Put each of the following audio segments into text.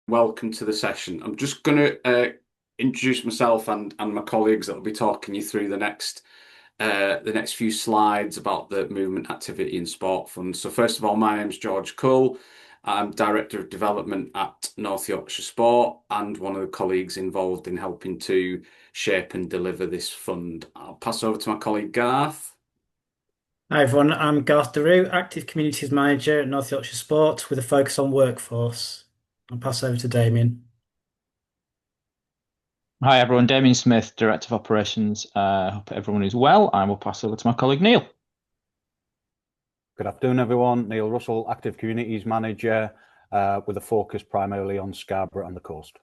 welcome to the session. I'm just going to introduce myself and my colleagues that will be talking you through the next few slides about the Movement Activity and Sport Fund. So first of all, my name's George Cull. I'm Director of Development at North Yorkshire Sport and one of the colleagues involved in helping to shape and deliver this fund. I'll pass over to my colleague Garth. Hi everyone, I'm Garth Daru, Active Communities Manager at North Yorkshire Sport with a focus on workforce. I'll pass over to Damien. Hi everyone, Damien Smith, Director of Operations. Hope everyone is well. I will pass over to my colleague Neil. Good afternoon, everyone. Neil Russell, Active Communities Manager, with a focus primarily on Scarborough and the coast.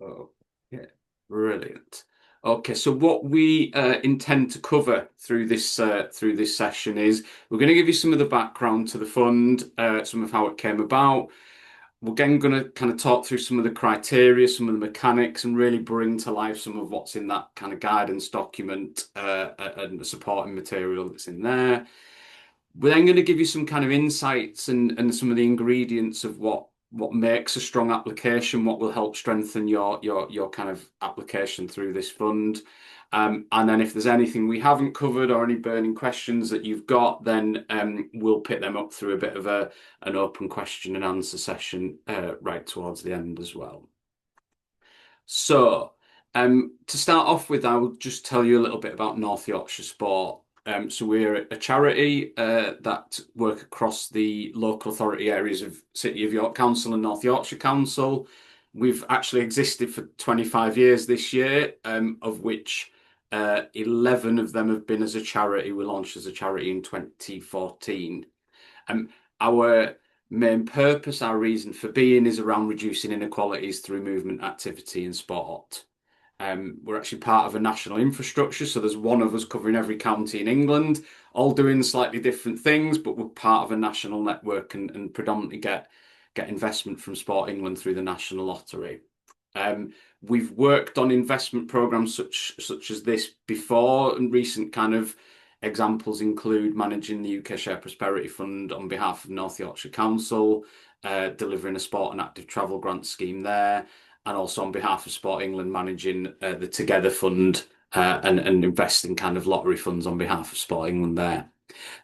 Oh, yeah, brilliant. Okay, so what we intend to cover through this session is we're going to give you some of the background to the fund, some of how it came about. We're again going to kind of talk through some of the criteria, some of the mechanics, and really bring to life some of what's in that kind of guidance document and the supporting material that's in there. We're then going to give you some kind of insights and some of the ingredients of what makes a strong application, what will help strengthen your kind of application through this fund. And then if there's anything we haven't covered or any burning questions that you've got, then we'll pick them up through a bit of an open question and answer session right towards the end as well. So to start off with, I will just tell you a little bit about North Yorkshire Sport. So we're a charity that work across the local authority areas of City of York Council and North Yorkshire Council. We've actually existed for 25 years this year, of which 11 of them have been as a charity. We launched as a charity in 2014. Our main purpose, our reason for being is around reducing inequalities through movement, activity and sport. We're actually part of a national infrastructure, so there's one of us covering every county in England, all doing slightly different things, but we're part of a national network and predominantly get investment from Sport England through the National Lottery. We've worked on investment programs such as this before, and recent kind of examples include managing the UK Share Prosperity Fund on behalf of North Yorkshire Council, delivering a sport and active travel grant scheme there, and also on behalf of Sport England managing the Together Fund and investing kind of lottery funds on behalf of Sport England there.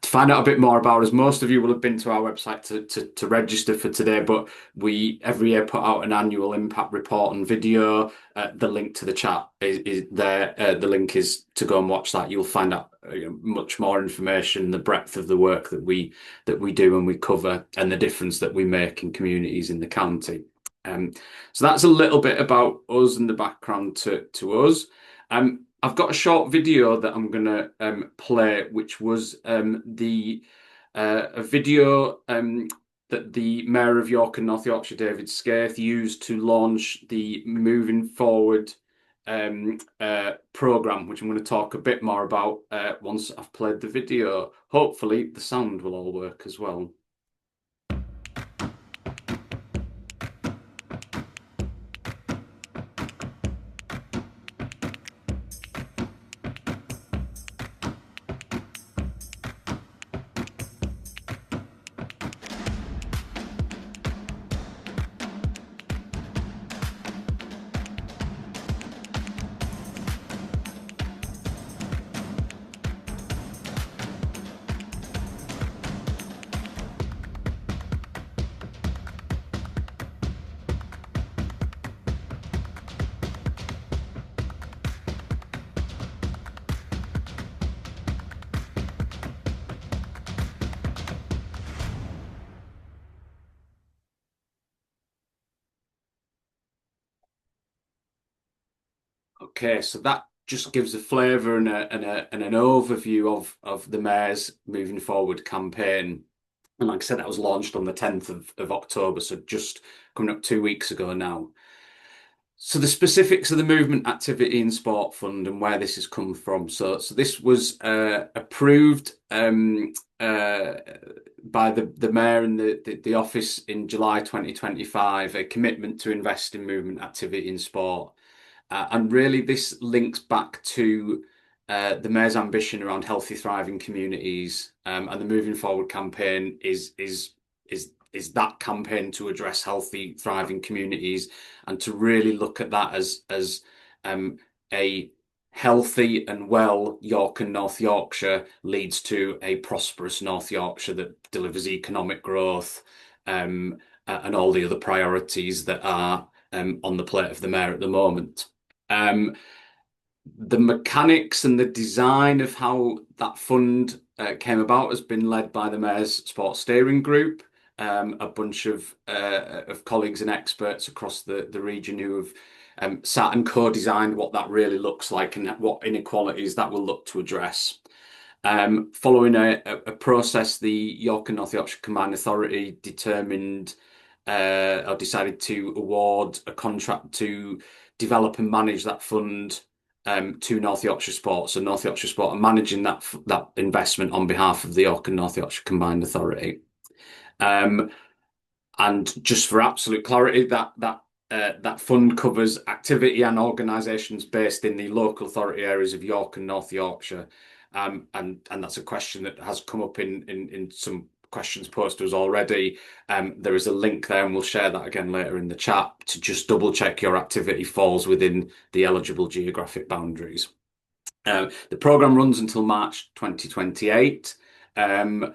To find out a bit more about us, most of you will have been to our website to register for today, but we every year put out an annual impact report and video. The link to the chat is there. The link is to go and watch that. You'll find out much more information, the breadth of the work that we do and we cover, and the difference that we make in communities in the county. So that's a little bit about us and the background to us. I've got a short video that I'm going to play, which was a video that the Mayor of York and North Yorkshire, David Scaith, used to launch the Moving Forward programme, which I'm going to talk a bit more about once I've played the video. Hopefully the sound will all work as well. Okay, so that just gives a flavour and an overview of the Mayor's Moving Forward campaign. And like I said, that was launched on the 10th of October, so just coming up 2 weeks ago now. So the specifics of the Movement Activity and Sport Fund and where this has come from. So this was approved by the Mayor and the office in July 2025, a commitment to invest in movement, activity and sport. And really, this links back to the Mayor's ambition around healthy, thriving communities, and the Moving Forward campaign is is that campaign to address healthy, thriving communities and to really look at that as a healthy and well York and North Yorkshire leads to a prosperous North Yorkshire that delivers economic growth and all the other priorities that are on the plate of the mayor at the moment. The mechanics and the design of how that fund came about has been led by the Mayor's Sports Steering Group, a bunch of colleagues and experts across the region who have sat and co-designed what that really looks like and what inequalities that will look to address. Following a process, the York and North Yorkshire Combined Authority determined or decided to award a contract to develop and manage that fund to North Yorkshire Sport. So North Yorkshire Sport are managing that investment on behalf of the York and North Yorkshire Combined Authority. And just for absolute clarity, that fund covers activity and organisations based in the local authority areas of York and North Yorkshire. And that's a question that has come up in some questions posed to us already. There is a link there, and we'll share that again later in the chat to just double check your activity falls within the eligible geographic boundaries. The programme runs until March 2028. So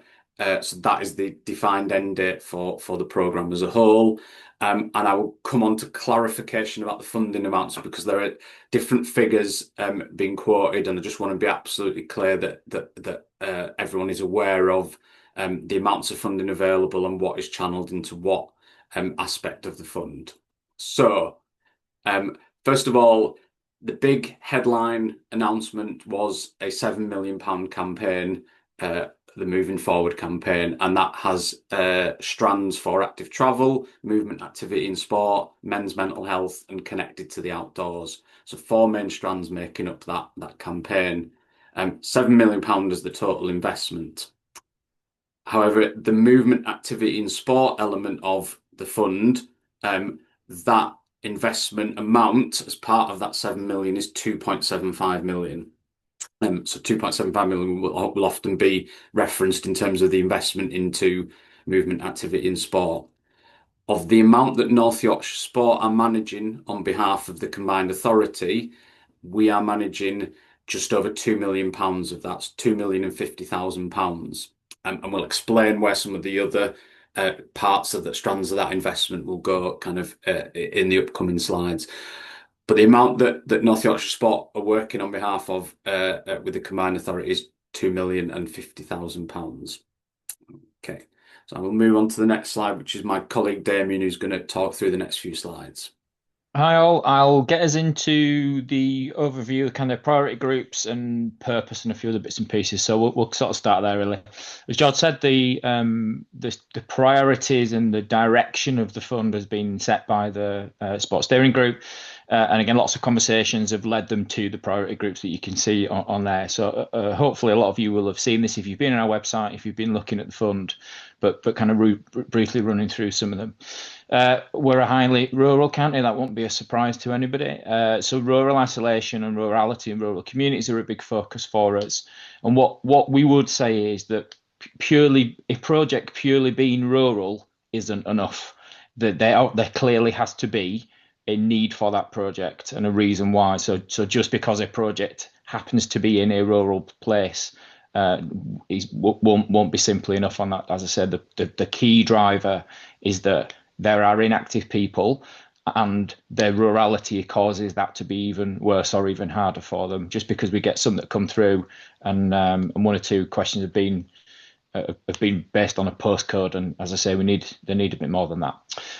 that is the defined end date for the programme as a whole. And I will come on to clarification about the funding amounts because there are different figures being quoted, and I just want to be absolutely clear that everyone is aware of the amounts of funding available and what is channeled into what aspect of the fund. So, first of all, the big headline announcement was a £7 million campaign, the Moving Forward campaign, and that has strands for active travel, movement, activity and sport, men's mental health, and connected to the outdoors. So 4 main strands making up that campaign. £7 million is the total investment. However, the movement, activity and sport element of the fund, that investment amount as part of that 7 million is 2.75 million. So 2.75 million will often be referenced in terms of the investment into movement, activity and sport. Of the amount that North Yorkshire Sport are managing on behalf of the combined authority, we are managing just over £2 million of that, £2,050,000. And we'll explain where some of the other parts of the strands of that investment will go kind of in the upcoming slides. But the amount that North Yorkshire Sport are working on behalf of with the combined authority is £2,050,000. Okay, so I will move on to the next slide, which is my colleague Damien, who's going to talk through the next few slides. Hi all, I'll get us into the overview of kind of priority groups and purpose and a few other bits and pieces. So we'll sort of start there really. As George said, the priorities and the direction of the fund has been set by the Sports Steering Group. And again, lots of conversations have led them to the priority groups that you can see on there. So hopefully a lot of you will have seen this if you've been on our website, if you've been looking at the fund, but kind of briefly running through some of them. We're a highly rural county. That won't be a surprise to anybody. So rural isolation and rurality and rural communities are a big focus for us. And what we would say is that a project purely being rural isn't enough. That there clearly has to be a need for that project and a reason why. So just because a project happens to be in a rural place won't be simply enough on that. As I said, the key driver is that there are inactive people and their rurality causes that to be even worse or even harder for them. Just because we get some that come through and one or two questions have been based on a postcode, and as I say, they need a bit more than that.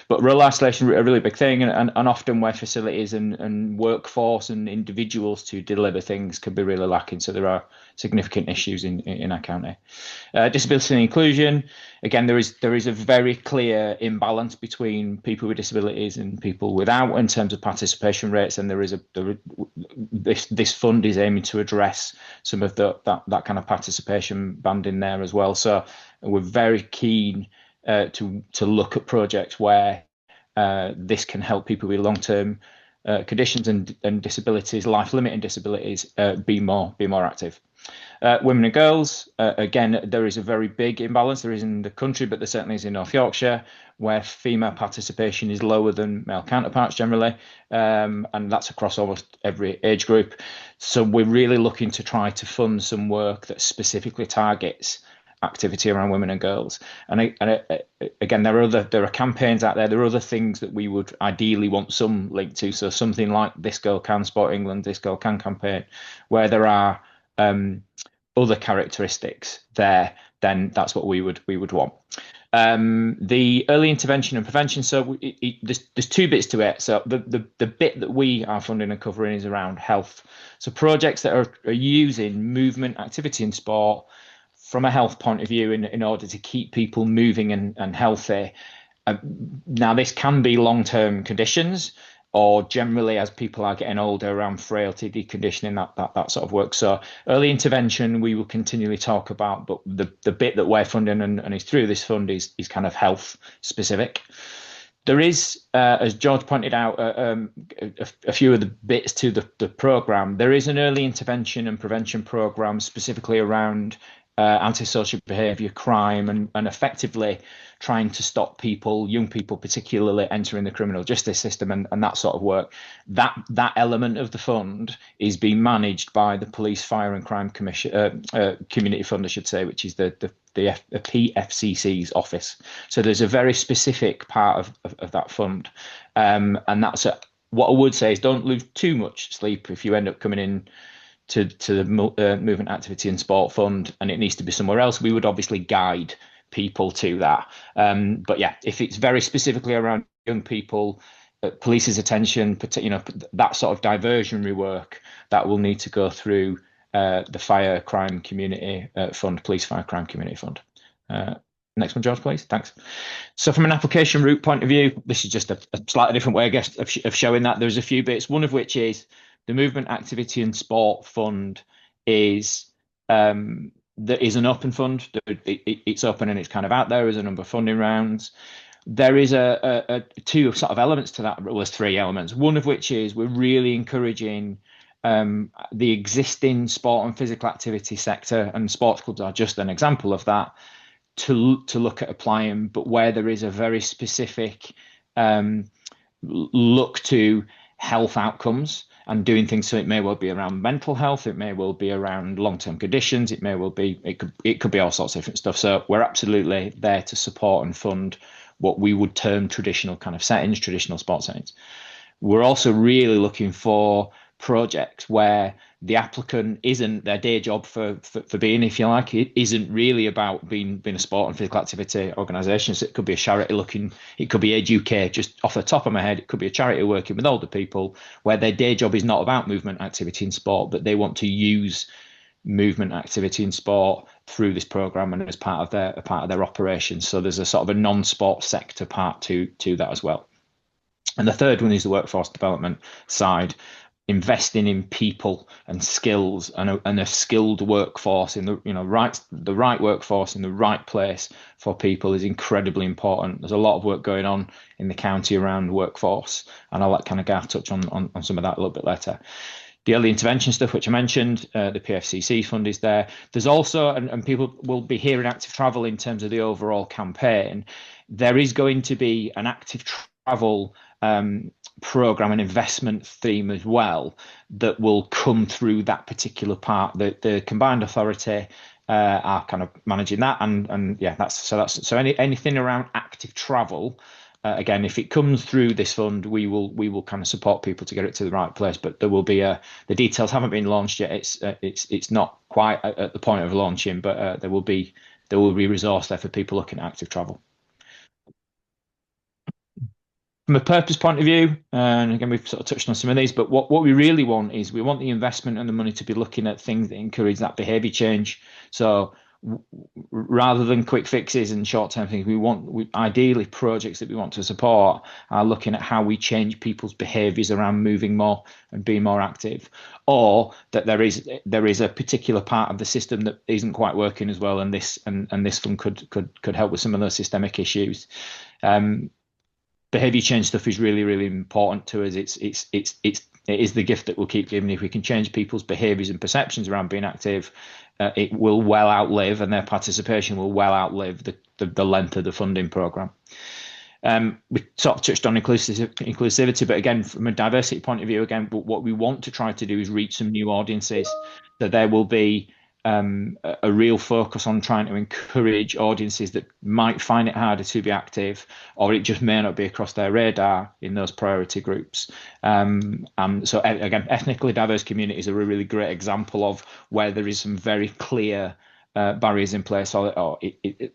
But rural isolation a really big thing, and often where facilities and workforce and individuals to deliver things can be really lacking. So there are significant issues in our county. Disability and inclusion, again, there is a very clear imbalance between people with disabilities and people without in terms of participation rates, and this fund is aiming to address some of that kind of participation band in there as well. So we're very keen to look at projects where this can help people with long-term conditions and disabilities, life-limiting disabilities, be more active. Women and girls, again, there is a very big imbalance. There is in the country, but there certainly is in North Yorkshire, where female participation is lower than male counterparts generally, and that's across almost every age group. So we're really looking to try to fund some work that specifically targets activity around women and girls. And again, there are campaigns out there. There are other things that we would ideally want some link to. So something like This Girl Can, Sport England, This Girl Can campaign, where there are other characteristics there, then that's what we would want. The early intervention and prevention. So there's two bits to it. So the bit that we are funding and covering is around health. So projects that are using movement, activity, and sport from a health point of view in order to keep people moving and healthy. Now, this can be long-term conditions, or generally as people are getting older around frailty, deconditioning, that sort of work. So early intervention we will continually talk about, but the bit that we're funding and is through this fund is kind of health specific. There is, as George pointed out, a few of the bits to the programme. There is an early intervention and prevention programme specifically around antisocial behaviour, crime, and effectively trying to stop people, young people particularly, entering the criminal justice system and that sort of work. That element of the fund is being managed by the Police, Fire and Crime Commission, Community Fund, I should say, which is the PFCC's office. So there's a very specific part of that fund, and that's what I would say is don't lose too much sleep if you end up coming in to the movement, activity and sport fund and it needs to be somewhere else. We would obviously guide people to that, but yeah, if it's very specifically around young people, police's attention, that sort of diversionary work, that will need to go through the Fire Crime Community Fund, Police Fire Crime Community Fund. Next one, George, please. Thanks. So from an application route point of view, this is just a slightly different way, I guess, of showing that. There's a few bits, one of which is the Movement, Activity and Sport Fund is an open fund. It's open and it's kind of out there as a number of funding rounds. There is a two sort of elements to that. Well, there's three elements. One of which is we're really encouraging the existing sport and physical activity sector, and sports clubs are just an example of that, to look at applying, but where there is a very specific look to health outcomes and doing things. So it may well be around mental health, it may well be around long-term conditions, it may well be, it could be all sorts of different stuff. So we're absolutely there to support and fund what we would term traditional kind of settings, traditional sports settings. We're also really looking for projects where the applicant isn't their day job for being, if you like, it isn't really about being a sport and physical activity organisation. So it could be a charity it could be Age UK, just off the top of my head, it could be a charity working with older people where their day job is not about movement, activity and sport, but they want to use movement, activity and sport through this programme and as part of their operations. So there's a sort of a non-sport sector part to that as well. And the third one is the workforce development side. Investing in people and skills and a skilled workforce in the right workforce in the right place for people is incredibly important. There's a lot of work going on in the county around workforce, and I'll let kind of Garth touch on some of that a little bit later. The early intervention stuff, which I mentioned, the PFCC fund is there. There's also, and people will be hearing active travel in terms of the overall campaign. There is going to be an active travel programme and investment theme as well that will come through that particular part. The combined authority are kind of managing that, and yeah, that's anything around active travel. Again, if it comes through this fund, we will kind of support people to get it to the right place. But there will be the details haven't been launched yet. It's not quite at the point of launching, but there will be resource there for people looking at active travel. From a purpose point of view, and again, we've sort of touched on some of these, but what we really want is we want the investment and the money to be looking at things that encourage that behaviour change. So rather than quick fixes and short-term things, ideally projects that we want to support are looking at how we change people's behaviours around moving more and being more active, or that there is a particular part of the system that isn't quite working as well, and this fund could help with some of those systemic issues. Behaviour change stuff is really, really important to us. It's it is the gift that will keep giving. If we can change people's behaviours and perceptions around being active, it will well outlive, and their participation will well outlive the length of the funding programme. We sort of touched on inclusivity, but again, from a diversity point of view, again, what we want to try to do is reach some new audiences. That there will be a real focus on trying to encourage audiences that might find it harder to be active, or it just may not be across their radar in those priority groups. So again, ethnically diverse communities are a really great example of where there is some very clear barriers in place, or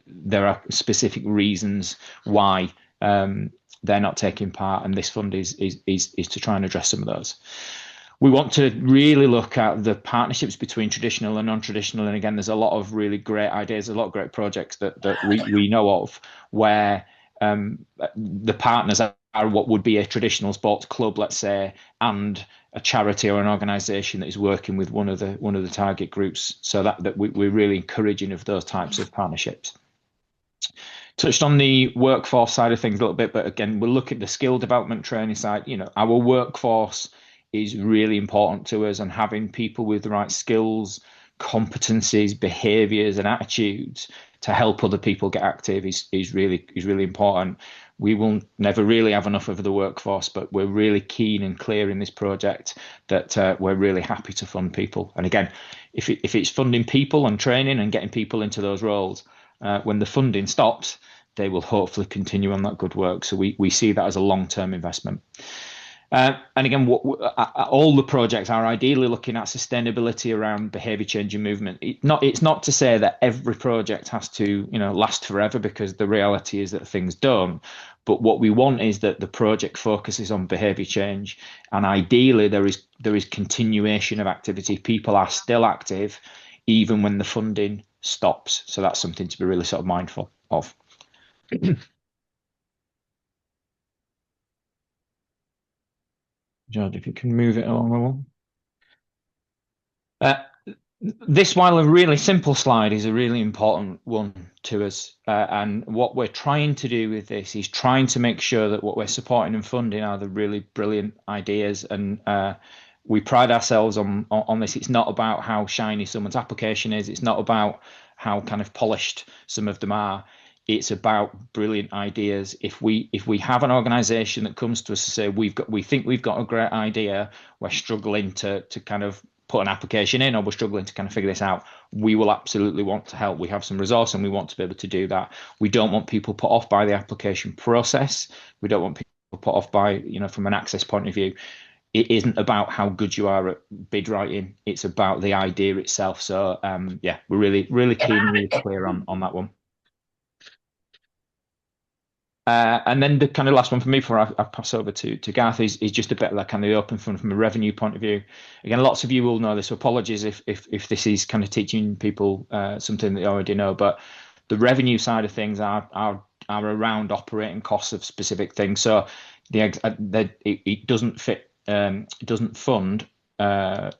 there are specific reasons why they're not taking part, and this fund is to try and address some of those. We want to really look at the partnerships between traditional and non-traditional, and again, there's a lot of really great ideas, a lot of great projects that we know of where the partners are what would be a traditional sports club, let's say, and a charity or an organisation that is working with one of the target groups, so that we're really encouraging of those types of partnerships. Touched on the workforce side of things a little bit, but again, we'll look at the skill development training side. Our workforce is really important to us, and having people with the right skills, competencies, behaviours, and attitudes to help other people get active is really important. We will never really have enough of the workforce, but we're really keen and clear in this project that we're really happy to fund people. And again, if it's funding people and training and getting people into those roles, when the funding stops, they will hopefully continue on that good work. So we see that as a long-term investment. And again, all the projects are ideally looking at sustainability around behaviour change and movement. It's not to say that every project has to last forever, because the reality is that things don't. But what we want is that the project focuses on behaviour change, and ideally there is continuation of activity. People are still active even when the funding stops. So that's something to be really sort of mindful of. George, if you can move it along. This, while a really simple slide, is a really important one to us. And what we're trying to do with this is trying to make sure that what we're supporting and funding are the really brilliant ideas. And we pride ourselves on this. It's not about how shiny someone's application is. It's not about how kind of polished some of them are. It's about brilliant ideas. If we have an organisation that comes to us to say we think we've got a great idea, we're struggling to kind of put an application in, or we're struggling to kind of figure this out, we will absolutely want to help. We have some resource and we want to be able to do that. We don't want people put off by the application process. We don't want people put off by, from an access point of view. It isn't about how good you are at bid writing. It's about the idea itself. So yeah, we're really, really keen and really clear on that one. And then the kind of last one for me before I pass over to Garth is just a bit like kind of the open fund from a revenue point of view. Again, lots of you will know this, so apologies if this is kind of teaching people something that you already know, but the revenue side of things are around operating costs of specific things. So it doesn't fund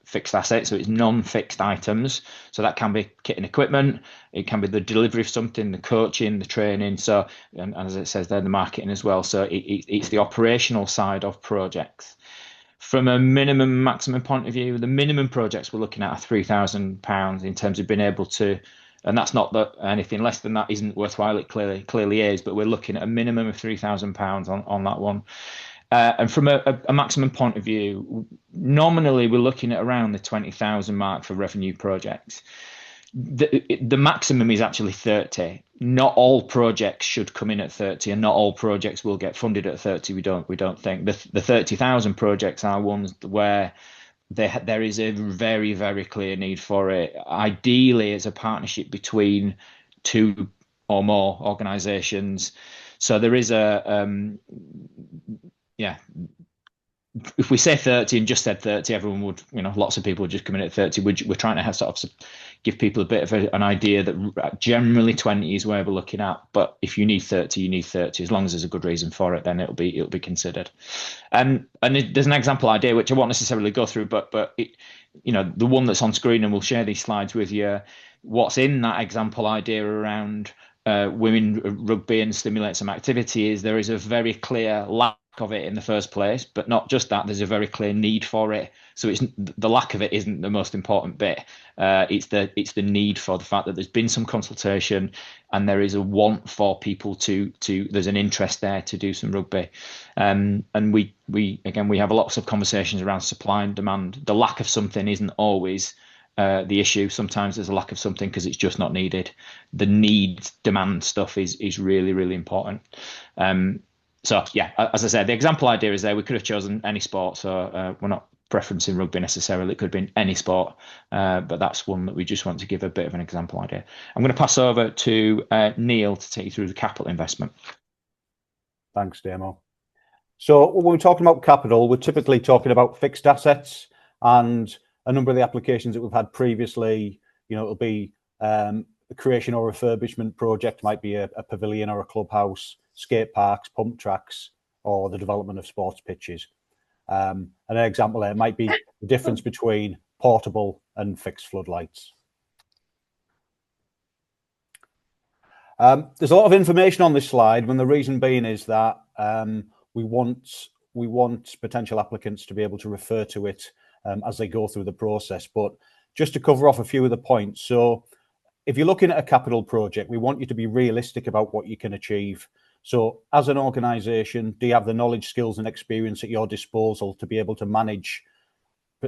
fixed assets, so it's non-fixed items. So that can be kit and equipment, it can be the delivery of something, the coaching, the training, so and as it says there, the marketing as well. So it's the operational side of projects. From a minimum maximum point of view, the minimum projects we're looking at are £3,000 in terms of being able to, and that's not that anything less than that isn't worthwhile. It clearly is, but we're looking at a minimum of £3,000 on that one. And from a maximum point of view, nominally we're looking at around the 20,000 mark for revenue projects. The maximum is actually 30. Not all projects should come in at 30, and not all projects will get funded at 30. We don't think the 30,000 projects are ones where there is a very, very clear need for it. Ideally, it's a partnership between two or more organisations. So there is yeah, if we say 30 and just said 30, everyone would, lots of people would just come in at 30. We're trying to sort of give people a bit of an idea that generally 20 is where we're looking at. But if you need 30, you need 30. As long as there's a good reason for it, then it'll be considered. And there's an example idea which I won't necessarily go through, but the one that's on screen, and we'll share these slides with you. What's in that example idea around women rugby and stimulate some activity is there is a very clear lack of it in the first place, but not just that, there's a very clear need for it. So it's the lack of it isn't the most important bit. It's the need for the fact that there's been some consultation and there is a want for people to there's an interest there to do some rugby. And we have lots of conversations around supply and demand. The lack of something isn't always the issue. Sometimes there's a lack of something because it's just not needed. The need demand stuff is really, really important. So yeah, as I said, the example idea is there. We could have chosen any sport, so we're not preferencing rugby necessarily. It could have been any sport, but that's one that we just want to give a bit of an example idea. I'm going to pass over to Neil to take you through the capital investment. Thanks, Damo. So when we're talking about capital, we're typically talking about fixed assets, and a number of the applications that we've had previously, it'll be a creation or refurbishment project, might be a pavilion or a clubhouse, skate parks, pump tracks, or the development of sports pitches. And an example there might be the difference between portable and fixed floodlights. There's a lot of information on this slide, and the reason being is that we want potential applicants to be able to refer to it as they go through the process. But just to cover off a few of the points. So if you're looking at a capital project, we want you to be realistic about what you can achieve. So as an organisation, do you have the knowledge, skills and experience at your disposal to be able to manage,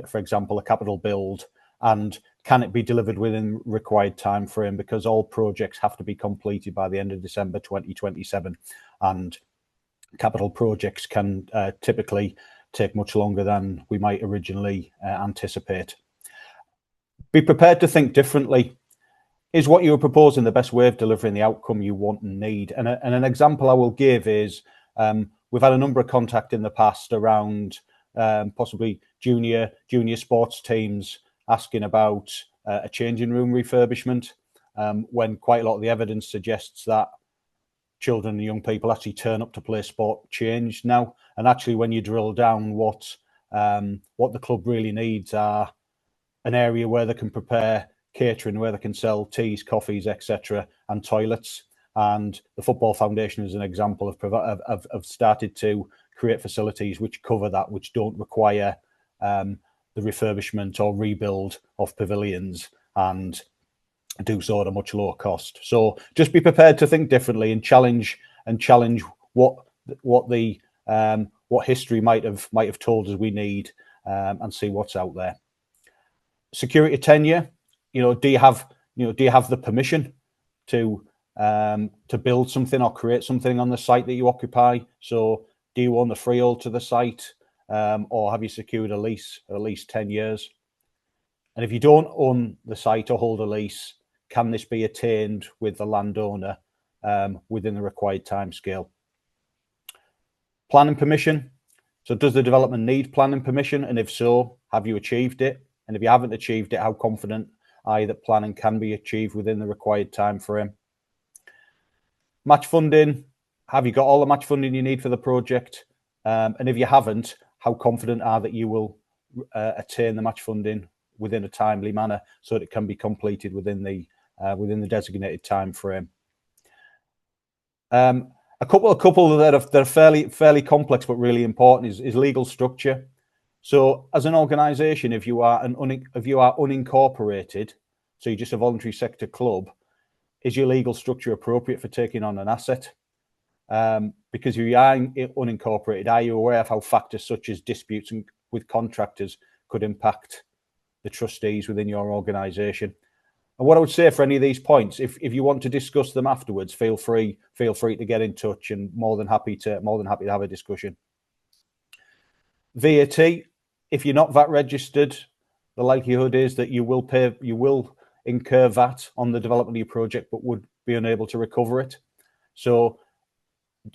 for example, a capital build? And can it be delivered within required time frame? Because all projects have to be completed by the end of December 2027. And capital projects can typically take much longer than we might originally anticipate. Be prepared to think differently. Is what you are proposing the best way of delivering the outcome you want and need? And an example I will give is we've had a number of contact in the past around possibly junior sports teams asking about a changing room refurbishment, when quite a lot of the evidence suggests that children and young people actually turn up to play sport changed now. And actually, when you drill down, what the club really needs are an area where they can prepare catering, where they can sell teas, coffees, etc., and toilets. And the Football Foundation, as an example, have started to create facilities which cover that, which don't require the refurbishment or rebuild of pavilions, and do so at a much lower cost. So just be prepared to think differently and challenge what history might have told us we need, and see what's out there. Security tenure. Do you have the permission to build something or create something on the site that you occupy? So do you own the freehold to the site, or have you secured a lease at least 10 years? And if you don't own the site or hold a lease, can this be attained with the landowner within the required timescale? Planning permission. So does the development need planning permission? And if so, have you achieved it? And if you haven't achieved it, how confident are you that planning can be achieved within the required time frame? Match funding. Have you got all the match funding you need for the project? And if you haven't, how confident are that you will attain the match funding within a timely manner so that it can be completed within the designated time frame? A couple that are fairly complex but really important is legal structure. So as an organisation, if you are unincorporated, so you're just a voluntary sector club, is your legal structure appropriate for taking on an asset? Because if you are unincorporated, are you aware of how factors such as disputes with contractors could impact the trustees within your organisation? And what I would say for any of these points, if you want to discuss them afterwards, feel free to get in touch, and more than happy to have a discussion. VAT. If you're not VAT registered, the likelihood is that you will incur VAT on the development of your project, but would be unable to recover it. So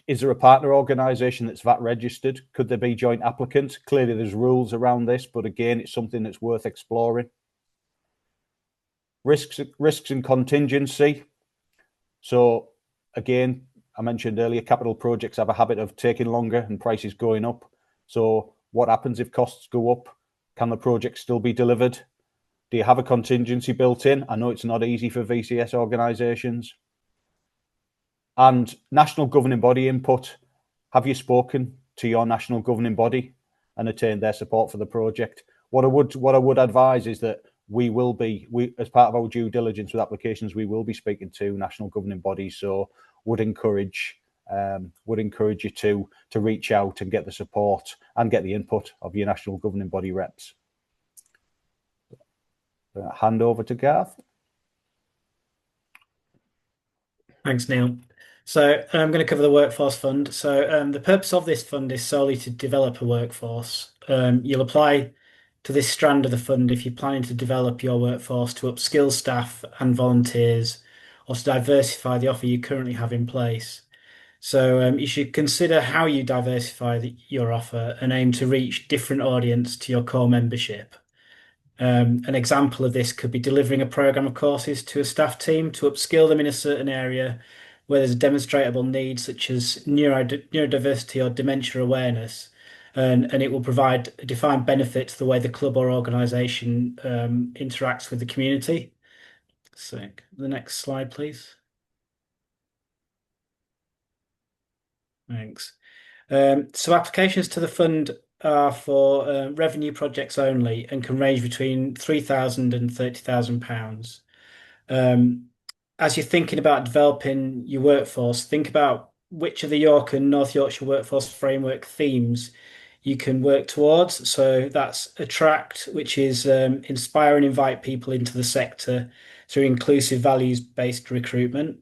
is there a partner organisation that's VAT registered? Could there be joint applicants? Clearly there's rules around this, but again, it's something that's worth exploring. Risks and contingency. So again, I mentioned earlier, capital projects have a habit of taking longer and prices going up. So what happens if costs go up? Can the project still be delivered? Do you have a contingency built in? I know it's not easy for VCS organisations. And national governing body input. Have you spoken to your national governing body and attain their support for the project. What I would advise is that we as part of our due diligence with applications, we will be speaking to national governing bodies. So would encourage you to reach out and get the support and get the input of your national governing body reps. Hand over to Garth. Thanks, Neil. So I'm going to cover the workforce fund. So the purpose of this fund is solely to develop a workforce. You'll apply to this strand of the fund if you're planning to develop your workforce to upskill staff and volunteers, or to diversify the offer you currently have in place. So you should consider how you diversify your offer and aim to reach different audience to your core membership. An example of this could be delivering a program of courses to a staff team to upskill them in a certain area where there's a demonstrable need, such as neurodiversity or dementia awareness, and it will provide a defined benefit to the way the club or organisation interacts with the community. So, the next slide, please. Thanks. So applications to the fund are for revenue projects only and can range between £3,000 and £30,000. As you're thinking about developing your workforce, think about which of the York and North Yorkshire Workforce Framework themes you can work towards. So that's attract, which is inspire and invite people into the sector through inclusive values-based recruitment.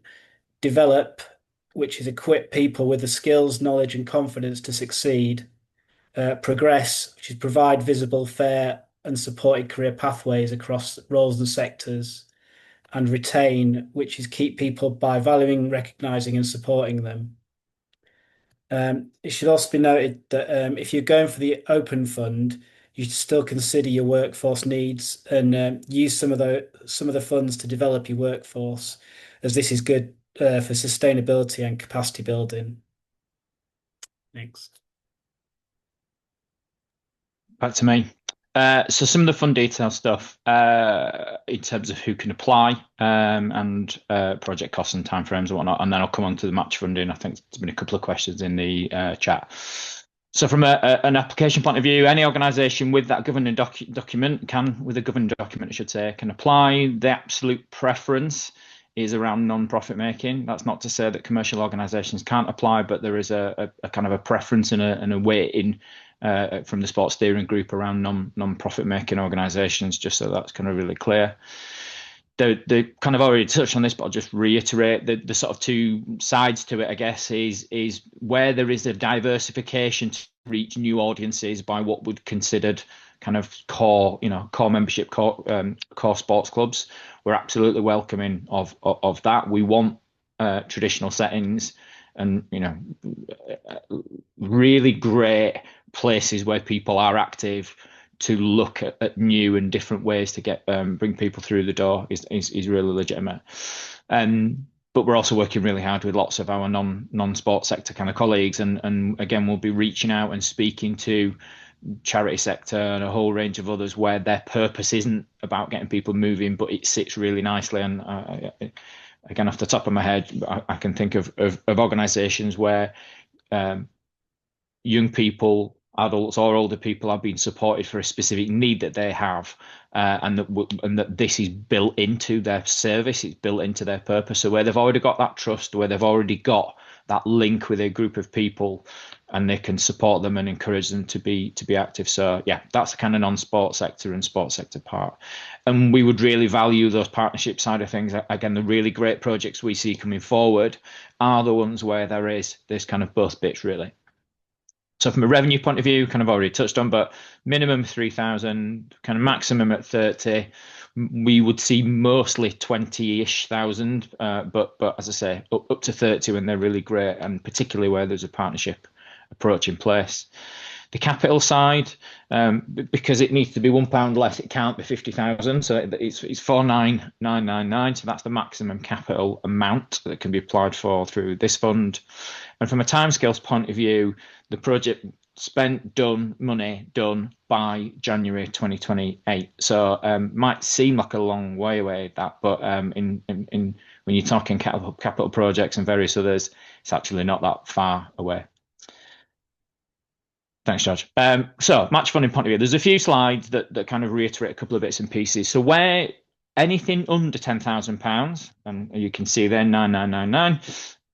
Develop, which is equip people with the skills, knowledge, and confidence to succeed. Progress, which is provide visible, fair, and supported career pathways across roles and sectors. And retain, which is keep people by valuing, recognising, and supporting them. It should also be noted that if you're going for the open fund, you should still consider your workforce needs and use some of the funds to develop your workforce, as this is good for sustainability and capacity building. Thanks. Back to me. So some of the fund detail stuff in terms of who can apply and project costs and timeframes and whatnot, and then I'll come on to the match funding. I think there's been a couple of questions in the chat. So from an application point of view, any organisation with that governing document can apply. The absolute preference is around non-profit making. That's not to say that commercial organisations can't apply, but there is a kind of a preference and a weighting from the sports steering group around non-profit making organisations, just so that's kind of really clear. They kind of already touched on this, but I'll just reiterate the sort of two sides to it, I guess, is where there is a diversification to reach new audiences by what would considered kind of core membership, core sports clubs. We're absolutely welcoming of that. We want traditional settings and really great places where people are active to look at new and different ways to get bring people through the door is really legitimate. But we're also working really hard with lots of our non-sport sector kind of colleagues, and again we'll be reaching out and speaking to charity sector and a whole range of others where their purpose isn't about getting people moving, but it sits really nicely. And again, off the top of my head, I can think of organisations where young people, adults or older people, are being supported for a specific need that they have, and that this is built into their service, it's built into their purpose. So where they've already got that trust, where they've already got that link with a group of people, and they can support them and encourage them to be active. So yeah, that's the kind of non-sport sector and sports sector part. And we would really value those partnership side of things. Again, the really great projects we see coming forward are the ones where there is this kind of both bits really. So from a revenue point of view, kind of already touched on, but minimum 3,000, kind of maximum at 30. We would see mostly 20-ish thousand, but as I say, up to 30 when they're really great, and particularly where there's a partnership approach in place. The capital side, because it needs to be £1 less, it can't be 50,000. So it's 49,999. So that's the maximum capital amount that can be applied for through this fund. And from a timescales point of view, the project spent, done, money done by January 2028. So might seem like a long way away that, but in when you're talking capital projects and various others, it's actually not that far away. Thanks, George. So, match funding point of view, there's a few slides that kind of reiterate a couple of bits and pieces. So, where anything under £10,000, and you can see there 9999,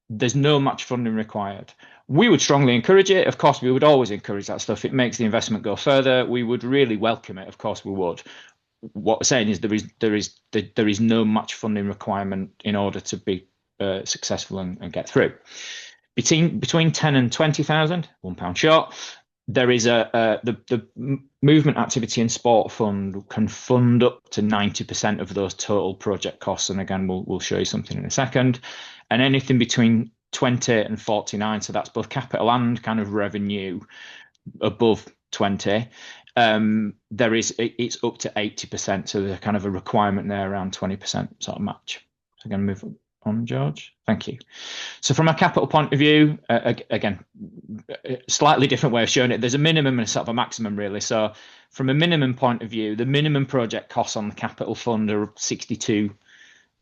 there's no match funding required. We would strongly encourage it. Of course, we would always encourage that stuff. It makes the investment go further. We would really welcome it. Of course, we would. What we're saying is there is no match funding requirement in order to be successful and get through. Between 10 and 20,000, £1 short. There is the movement activity and sport fund can fund up to 90% of those total project costs, and again we'll show you something in a second. And anything between 20 and 49, so that's both capital and kind of revenue above 20. It's up to 80%, so there's kind of a requirement there around 20% sort of match. So I'm going to move on, George. Thank you. So from a capital point of view, again, slightly different way of showing it. There's a minimum and sort of a maximum, really. So from a minimum point of view, the minimum project costs on the capital fund are 62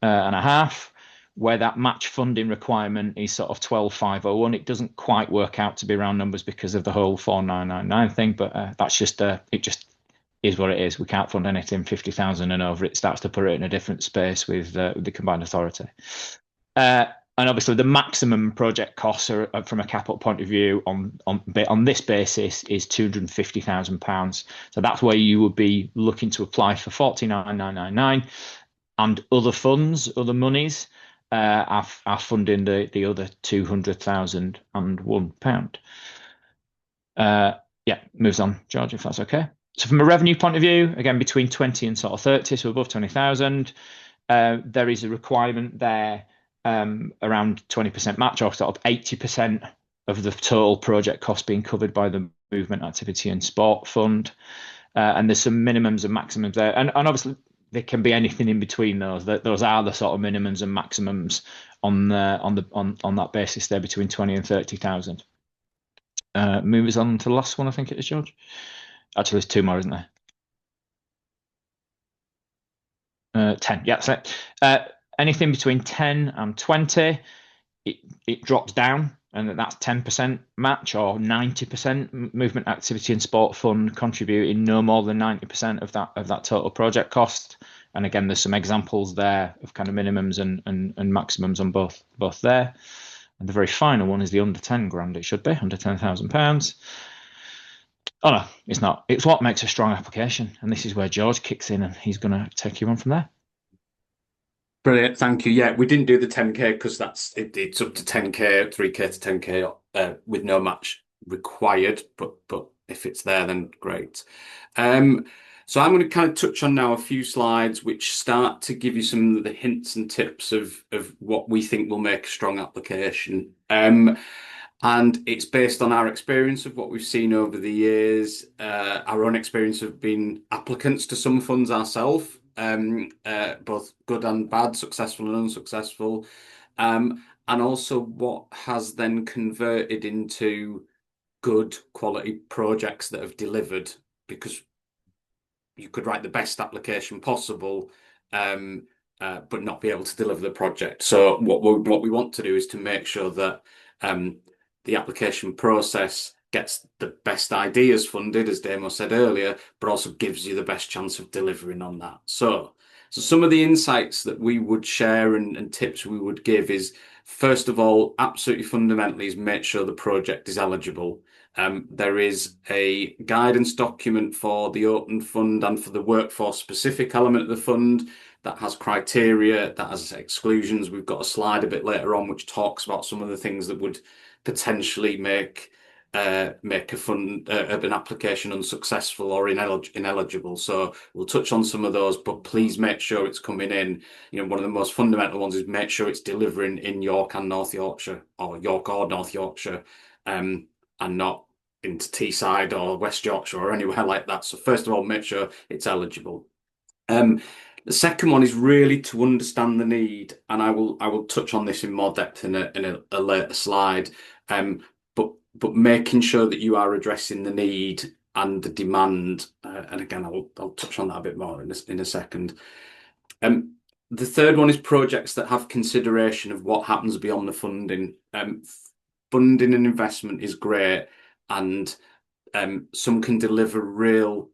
and a half, where that match funding requirement is sort of 12,501. It doesn't quite work out to be round numbers because of the whole 4999 thing, but that's just it just is what it is. We can't fund anything 50,000 and over. It starts to put it in a different space with the combined authority. And obviously, the maximum project costs are, from a capital point of view on this basis is £250,000. So that's where you would be looking to apply for 49,999, and other funds, other monies are funding the other £200,001. Yeah, moves on, George, if that's okay. So from a revenue point of view, again, between 20 and sort of 30, so above 20,000, there is a requirement there around 20% match, or sort of 80% of the total project cost being covered by the movement activity and sport fund. And there's some minimums and maximums there. And obviously, there can be anything in between those. Those are the sort of minimums and maximums on that basis there between 20 and 30,000. Move us on to the last one, I think it is, George. Actually, there's two more, isn't there? 10, yeah, that's it. Anything between 10 and 20, it drops down, and that's 10% match or 90% movement activity and sport fund contributing no more than 90% of that total project cost. And again, there's some examples there of kind of minimums and maximums on both there. And the very final one is the under 10 grand. It should be under £10,000. Oh no, it's not. It's what makes a strong application, and this is where George kicks in, and he's going to take you on from there. Brilliant, thank you. Yeah, we didn't do the 10K because it's up to 10K, 3K to 10K with no match required. But if it's there, then great. So I'm going to kind of touch on now a few slides which start to give you some of the hints and tips of what we think will make a strong application. And it's based on our experience of what we've seen over the years, our own experience of being applicants to some funds ourselves, both good and bad, successful and unsuccessful, and also what has then converted into good quality projects that have delivered, because you could write the best application possible, but not be able to deliver the project. So what we want to do is to make sure that the application process gets the best ideas funded, as Damo said earlier, but also gives you the best chance of delivering on that. So some of the insights that we would share and tips we would give is, first of all, absolutely fundamentally, is make sure the project is eligible. There is a guidance document for the open fund and for the workforce specific element of the fund that has criteria, that has exclusions. We've got a slide a bit later on which talks about some of the things that would potentially make a fund an application unsuccessful or ineligible. So we'll touch on some of those, but please make sure it's coming in. One of the most fundamental ones is make sure it's delivering in York and North Yorkshire, or York or North Yorkshire, and not into Teesside or West Yorkshire or anywhere like that. So first of all, make sure it's eligible. The second one is really to understand the need, and I will touch on this in more depth in a later slide. But making sure that you are addressing the need and the demand, and again, I'll touch on that a bit more in a second. The third one is projects that have consideration of what happens beyond the funding. Funding and investment is great, and some can deliver real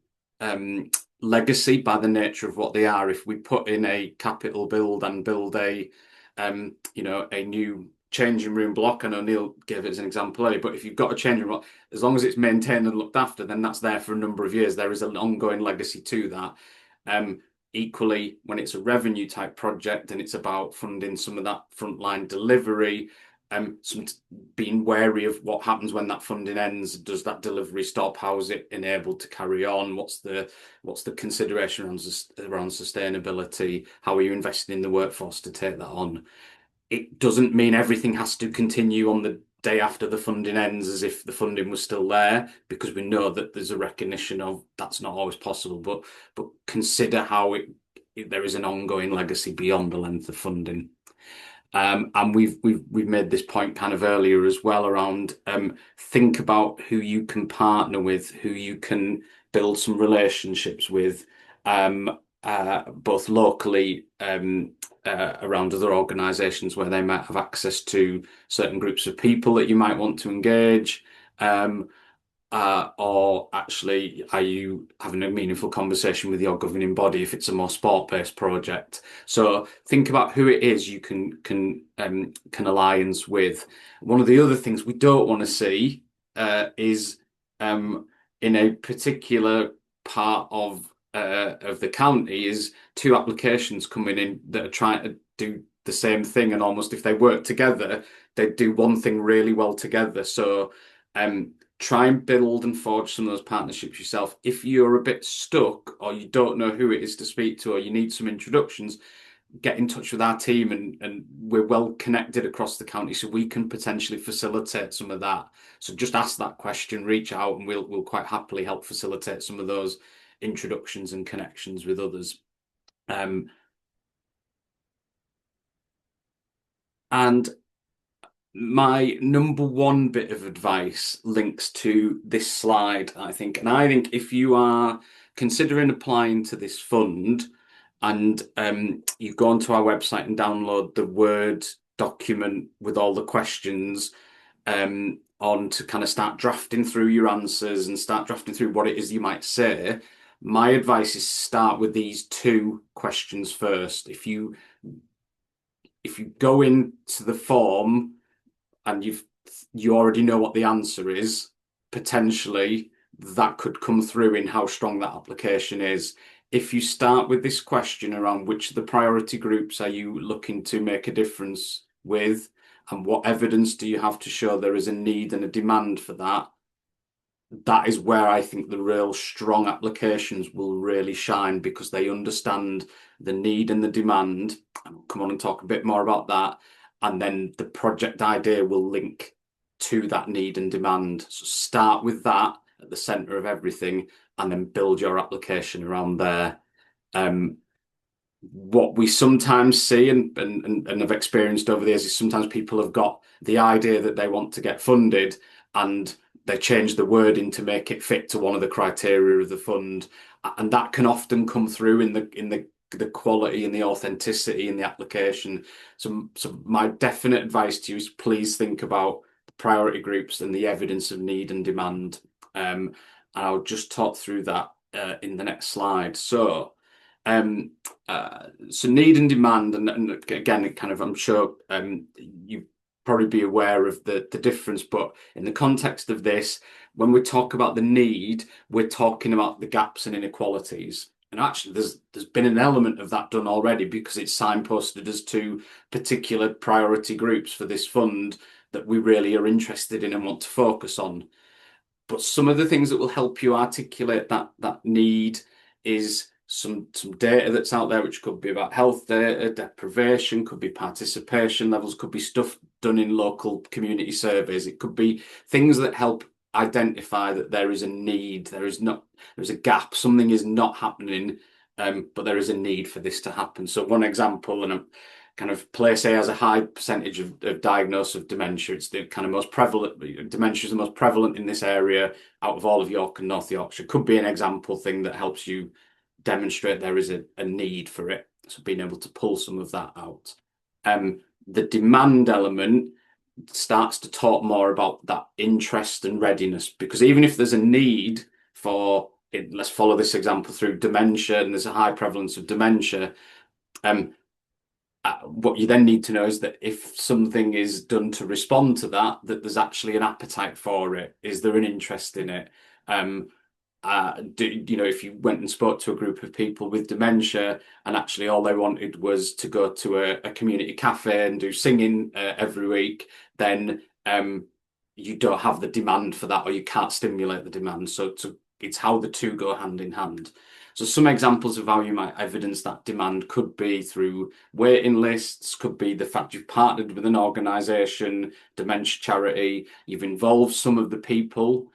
legacy by the nature of what they are. If we put in a capital build and build a a new changing room block, I know Neil gave it as an example earlier, but if you've got a changing room block, as long as it's maintained and looked after, then that's there for a number of years. There is an ongoing legacy to that. Equally, when it's a revenue type project and it's about funding some of that frontline delivery, some being wary of what happens when that funding ends. Does that delivery stop? How is it enabled to carry on? What's the consideration around sustainability? How are you investing in the workforce to take that on? It doesn't mean everything has to continue on the day after the funding ends as if the funding was still there, because we know that there's a recognition of that's not always possible. But consider how there is an ongoing legacy beyond the length of funding. And we've made this point kind of earlier as well around think about who you can partner with, who you can build some relationships with, both locally around other organisations where they might have access to certain groups of people that you might want to engage. Or actually, are you having a meaningful conversation with your governing body if it's a more sport-based project? So think about who it is you can alliance with. One of the other things we don't want to see is in a particular part of the county is two applications coming in that are trying to do the same thing, and almost if they work together, they do one thing really well together. So try and build and forge some of those partnerships yourself. If you're a bit stuck or you don't know who it is to speak to, or you need some introductions, get in touch with our team, and we're well connected across the county, so we can potentially facilitate some of that. So just ask that question, reach out, and we'll quite happily help facilitate some of those introductions and connections with others. And my number one bit of advice links to this slide, I think. And I think if you are considering applying to this fund and you go onto our website and download the Word document with all the questions on to kind of start drafting through your answers and start drafting through what it is you might say, my advice is start with these two questions first. If you go into the form and you already know what the answer is, potentially that could come through in how strong that application is. If you start with this question around which of the priority groups are you looking to make a difference with, and what evidence do you have to show there is a need and a demand for that, that is where I think the real strong applications will really shine, because they understand the need and the demand. And I'll come on and talk a bit more about that. And then the project idea will link to that need and demand. So start with that at the center of everything, and then build your application around there. What we sometimes see and have experienced over the years is sometimes people have got the idea that they want to get funded, and they change the wording to make it fit to one of the criteria of the fund, and that can often come through in the quality and the authenticity in the application. So my definite advice to you is please think about the priority groups and the evidence of need and demand. And I'll just talk through that in the next slide. So need and demand, and again, kind of, I'm sure you probably be aware of the difference, but in the context of this, when we talk about the need, we're talking about the gaps and inequalities. And actually, there's been an element of that done already, because it's signposted as to particular priority groups for this fund that we really are interested in and want to focus on. But some of the things that will help you articulate that need is some data that's out there, which could be about health data, deprivation, could be participation levels, could be stuff done in local community surveys. It could be things that help identify that there is a need, there's a gap, something is not happening, but there is a need for this to happen. So one example, and kind of place A has a high percentage of diagnosis of dementia. It's the kind of most prevalent, dementia is the most prevalent in this area out of all of York and North Yorkshire. Could be an example thing that helps you demonstrate there is a need for it. So being able to pull some of that out. The demand element, starts to talk more about that interest and readiness, because even if there's a need for it, let's follow this example through dementia, and there's a high prevalence of dementia. What you then need to know is that if something is done to respond to that, that there's actually an appetite for it. Is there an interest in it? If you went and spoke to a group of people with dementia and actually all they wanted was to go to a community cafe and do singing every week, then you don't have the demand for that, or you can't stimulate the demand. So it's how the two go hand in hand. So some examples of how you might evidence that demand could be through waiting lists, could be the fact you've partnered with an organisation, dementia charity, you've involved some people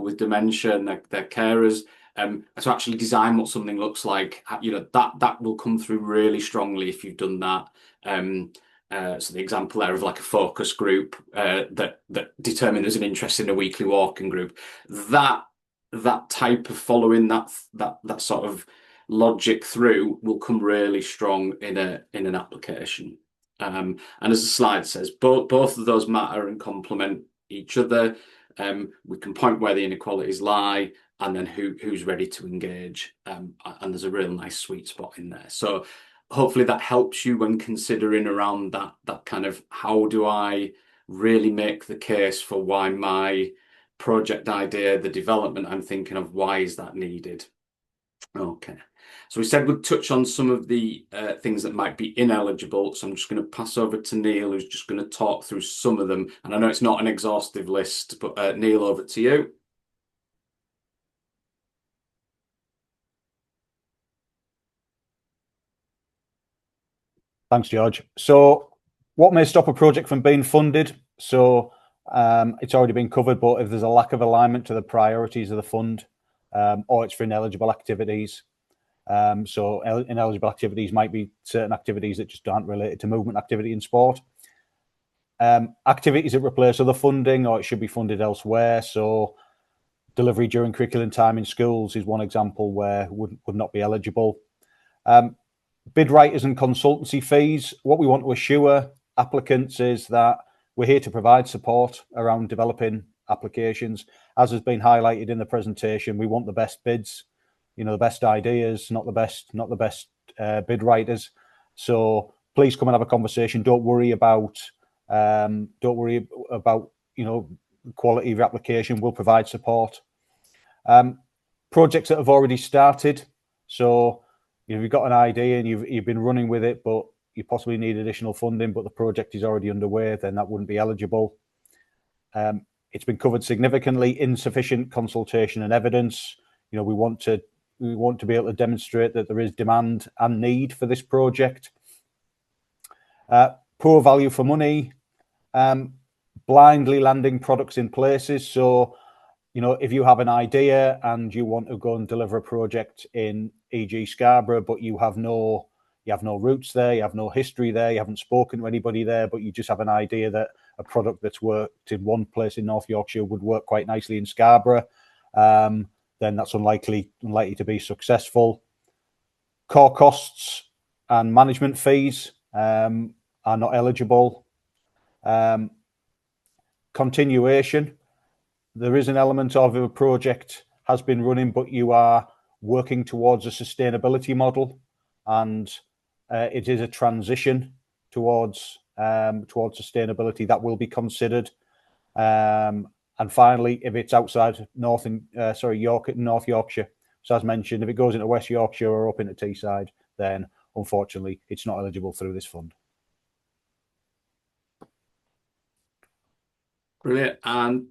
with dementia and their carers, to actually design what something looks like. That will come through really strongly if you've done that. So the example there of like a focus group that determine there's an interest in a weekly walking group, that type of following that sort of logic through will come really strong in an application. And as the slide says, both of those matter and complement each other. We can point where the inequalities lie, and then who's ready to engage. And there's a real nice sweet spot in there. So hopefully that helps you when considering around that kind of, how do I really make the case for why my project idea, the development I'm thinking of, why is that needed? Okay. So we said we'd touch on some of the things that might be ineligible. So I'm just going to pass over to Neil, who's just going to talk through some of them. And I know it's not an exhaustive list, but Neil, over to you. Thanks, George. So what may stop a project from being funded? So it's already been covered, but if there's a lack of alignment to the priorities of the fund, or it's for ineligible activities. So ineligible activities might be certain activities that just aren't related to movement activity in sport. Activities that replace other funding, or it should be funded elsewhere. So delivery during curriculum time in schools is one example where would not be eligible. Bid writers and consultancy fees. What we want to assure applicants is that we're here to provide support around developing applications. As has been highlighted in the presentation, we want the best bids, the best ideas, not the best bid writers. So please come and have a conversation. Don't worry about quality of your application. We'll provide support. Projects that have already started. So you've got an idea and you've been running with it, but you possibly need additional funding, but the project is already underway, then that wouldn't be eligible. It's been covered significantly. Insufficient consultation and evidence. We want to be able to demonstrate that there is demand and need for this project. Poor value for money. Blindly landing products in places. So, if you have an idea and you want to go and deliver a project in, e.g., Scarborough, but you have no roots there, you have no history there, you haven't spoken to anybody there, but you just have an idea that a product that's worked in one place in North Yorkshire would work quite nicely in Scarborough, then that's unlikely to be successful. Core costs and management fees are not eligible. Continuation. There is an element of a project has been running, but you are working towards a sustainability model, and it is a transition towards sustainability that will be considered. And finally, if it's outside North Yorkshire, so as mentioned, if it goes into West Yorkshire or up into Teesside, then unfortunately it's not eligible through this fund. Brilliant. And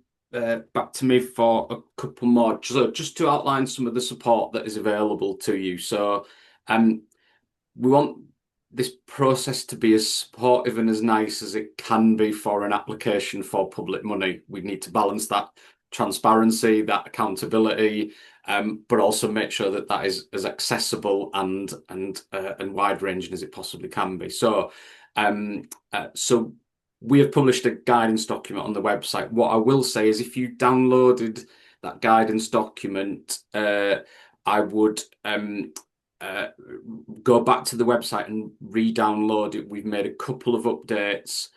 back to me for a couple more, just to outline some of the support that is available to you. So we want this process to be as supportive and as nice as it can be for an application for public money. We need to balance that transparency, that accountability, but also make sure that that is as accessible and wide-ranging as it possibly can be. So we have published a guidance document on the website. What I will say is, if you downloaded that guidance document, I would go back to the website and re-download it. We've made a couple of updates